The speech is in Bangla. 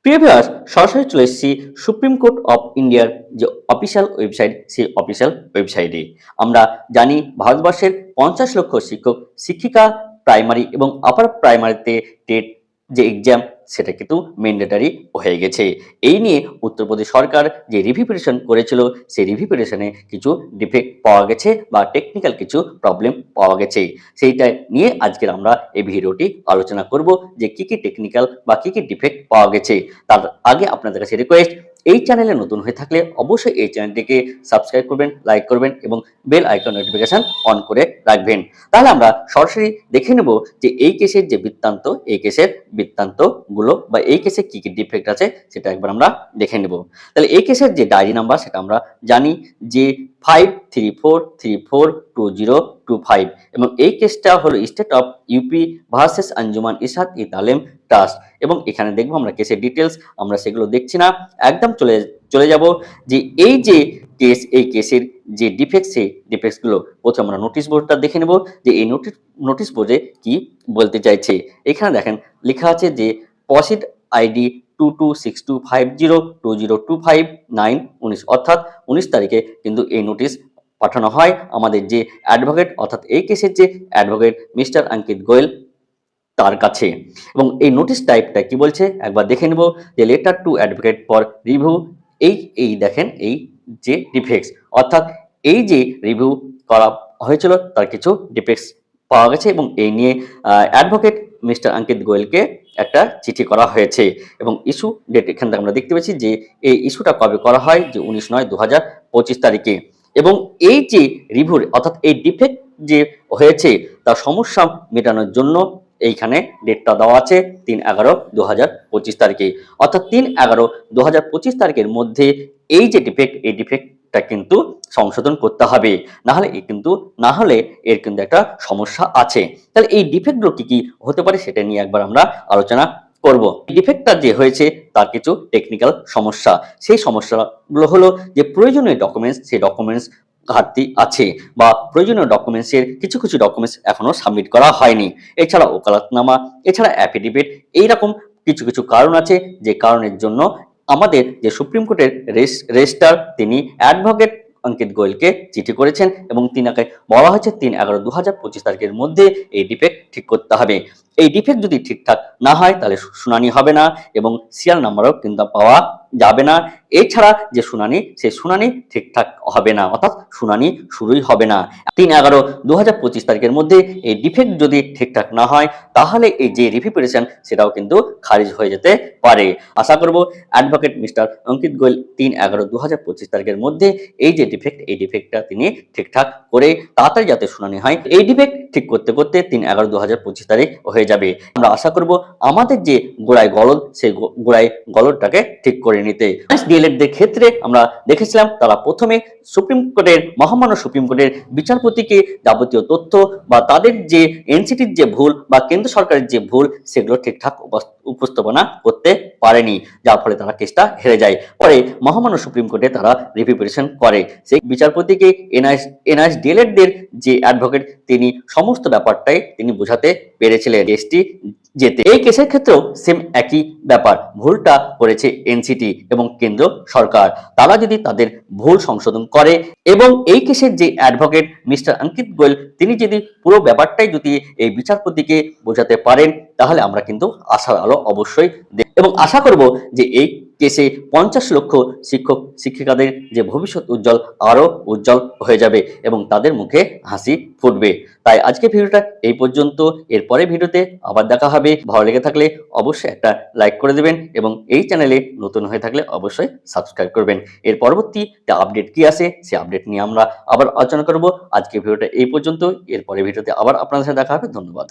প্রিয় ভিউয়ার্স, সরাসরি চলে এসেছি সুপ্রিম কোর্ট অফ ইন্ডিয়ার যে অফিসিয়াল ওয়েবসাইট, সেই অফিসিয়াল ওয়েবসাইটে। আমরা জানি ভারতবর্ষের ৫০ লক্ষ শিক্ষক শিক্ষিকা প্রাইমারি এবং আপার প্রাইমারিতে টেট যে এক্সাম, সেটা কিন্তু ম্যান্ডেটরি হয়ে গেছে। এই নিয়ে উত্তরপ্রদেশ সরকার যে রিভিউ পিটিশন করেছিল, সেই রিভিউ পিটিশনে কিছু ডিফেক্ট পাওয়া গেছে বা টেকনিক্যাল কিছু প্রবলেম পাওয়া গেছে। সেইটা নিয়ে আজকের আমরা এই ভিডিওটি আলোচনা করব যে কি টেকনিক্যাল বা কি ডিফেক্ট পাওয়া গেছে। তার আগে আপনাদের কাছে রিকোয়েস্ট, এই চ্যানেলে নতুন হয়ে থাকলে অবশ্যই এই চ্যানেলটিকে সাবস্ক্রাইব করবেন, লাইক করবেন এবং বেল আইকন নোটিফিকেশন অন করে রাখবেন। তাহলে আমরা সরাসরি দেখে নেব যে এই কেসের যে বৃত্তান্ত, এই কেসের বৃত্তান্তগুলো বা এই কেসে কি ডিফেক্ট আছে সেটা একবার আমরা দেখে নেব। তাহলে এই কেসের যে ডায়েরি নাম্বার সেটা আমরা জানি যে 534342025 এবং এই কেসটা হলো state of UP versus Anjuman ইরশাদ ই তালিম ট্রাস্ট। এবং এখানে দেখবো আমরা কেসের ডিটেলস, আমরা সেগুলো দেখছি না, একদম চলে যাব যে এই যে কেস, এই কেসের যে ডিফেক্টস, সেই ডিফেক্টসগুলো প্রথমে আমরা নোটিশ বোর্ডটা দেখে নেব যে এই নোটিশ বোর্ডে কি বলতে চাইছে। এখানে দেখেন লেখা আছে যে পসিড আইডি 2262502025 অর্থাৎ 19 তারিখে কিন্তু এই নোটিশ পাঠানো হয় আমাদের যে অ্যাডভোকেট, অর্থাৎ এই কেসের যে অ্যাডভোকেট মিস্টার অঙ্কিত গোয়েল তার কাছে। এবং এই নোটিশ টাইপটা কি বলছে একবার দেখে নেব যে letter to advocate for review. এই দেখেন এই যে ডিফেক্টস, অর্থাৎ এই যে রিভিউ করা হয়েছিল তার কিছু ডিফেক্টস পাওয়া গেছে এবং এই নিয়ে অ্যাডভোকেট মিস্টার অঙ্কিত গোয়েলকে একটা চিঠি করা হয়েছে। এবং ইস্যু ডেট এখান থেকে আমরা দেখতে পাচ্ছি যে এই ইস্যুটা কবে করা হয়, যে 19/9/2025 তারিখে। এবং এই যে রিভিউর অর্থাৎ এই ডিফেক্ট যে হয়েছে তার সমস্যা মেটানোর জন্য এইখানে ডেটটা দেওয়া আছে 3/11/2025 তারিখে, অর্থাৎ 3/11/2025 তারিখের মধ্যে এই যে ডিফেক্ট, এই ডিফেক্টটা কিন্তু সংশোধন করতে হবে, না হলে এর কিন্তু একটা সমস্যা আছে। তাহলে এই ডিফেক্টগুলো কি হতে পারে সেটা নিয়ে একবার আমরা আলোচনা করব। ডিফেক্টটা যে হয়েছে তার কিছু টেকনিক্যাল সমস্যা, সেই সমস্যাগুলো হলো যে প্রয়োজনীয় ডকুমেন্টস, সেই ডকুমেন্টস ঘাটতি আছে বা প্রয়োজনীয় ডকুমেন্টসের কিছু ডকুমেন্টস এখনো সাবমিট করা হয়নি। এছাড়া ওকালতনামা, এছাড়া অ্যাফিডেভিট, এইরকম কিছু কারণ আছে যে কারণের জন্য আমাদের যে সুপ্রিম কোর্টের রেজিস্ট্রার তিনি অ্যাডভোকেট অঙ্কিত গোয়েলকে চিঠি করেছেন এবং তিনাকে বলা হয়েছে 3/11/2025 তারিখের মধ্যে এই ডিফেক্ট ঠিক করতে হবে। এই ডিফেক্ট যদি ঠিকঠাক না হয় তাহলে শুনানি হবে না এবং সিরিয়াল নাম্বারও কিন্তু পাওয়া যাবে না। এছাড়া যে শুনানি, সেই শুনানি ঠিকঠাক হবে না, অর্থাৎ শুনানি শুরুই হবে না। 3/11/2025 তারিখের মধ্যে এই ডিফেক্ট যদি ঠিকঠাক না হয় তাহলে এই যে রিভিউ পিটিশন সেটাও কিন্তু খারিজ হয়ে যেতে পারে। আশা করব অ্যাডভোকেট মিস্টার অঙ্কিত গোয়েল 3/11/2025 তারিখের মধ্যে এই যে ডিফেক্ট, এই ডিফেক্টটা তিনি ঠিকঠাক করে তাড়াতাড়ি যাতে শুনানি হয়, এই ডিফেক্ট ঠিক করতে 3/11/2025 তারিখ হয়ে যাবে। আমরা আশা করব আমাদের যে গোড়ায় গলদ, সেই গোড়ায় গলদটাকে ঠিক করে নিতে। ডিএলএডদের ক্ষেত্রে আমরা দেখেছিলাম তারা প্রথমে মহামান্য সুপ্রিম কোর্টের বিচারপতিকে যাবতীয় তথ্য বা তাদের যে এনসিটির যে ভুল বা কেন্দ্র সরকারের যে ভুল সেগুলো ঠিকঠাক উপস্থাপনা করতে পারেনি, যার ফলে তারা কেসটা হেরে যায়। পরে মহামান্য সুপ্রিম কোর্টে তারা রিভিউ পিটিশন করে। সেই বিচারপতিকে এনআইএস ডিএলএডদের যে অ্যাডভোকেট তিনি সমস্ত ব্যাপারটাই তিনি বোঝাতে পেরেছিলেন কেসটি যেতে। এই কেসের ক্ষেত্রেও সেম একই ব্যাপার, ভুলটা করেছে এনসিটি এবং কেন্দ্র সরকার। তারা যদি তাদের ভুল সংশোধন করে এবং এই কেসের যে অ্যাডভোকেট মিস্টার অঙ্কিত গোয়েল তিনি যদি পুরো ব্যাপারটাই যদি এই বিচারপতিকে বোঝাতে পারেন তাহলে আমরা কিন্তু আশার আলো অবশ্যই এবং আশা করব যে এই কেসে 50 লক্ষ শিক্ষক শিক্ষিকাদের যে ভবিষ্যৎ আরো উজ্জ্বল হয়ে যাবে এবং তাদের মুখে হাসি ফুটবে। তাই আজকে ভিডিওটা এই পর্যন্ত, এরপরে ভিডিওতে আবার দেখা হবে। ভালো লেগে থাকলে অবশ্যই একটা লাইক করে দেবেন এবং এই চ্যানেলে নতুন হয়ে থাকলে অবশ্যই সাবস্ক্রাইব করবেন। এর পরবর্তী আপডেট কি আসে সেই আপডেট নিয়ে আমরা আবার আলোচনা করব। আজকে ভিডিওটা এই পর্যন্ত, এরপরে ভিডিওতে আবার আপনাদের সাথে দেখা হবে। ধন্যবাদ।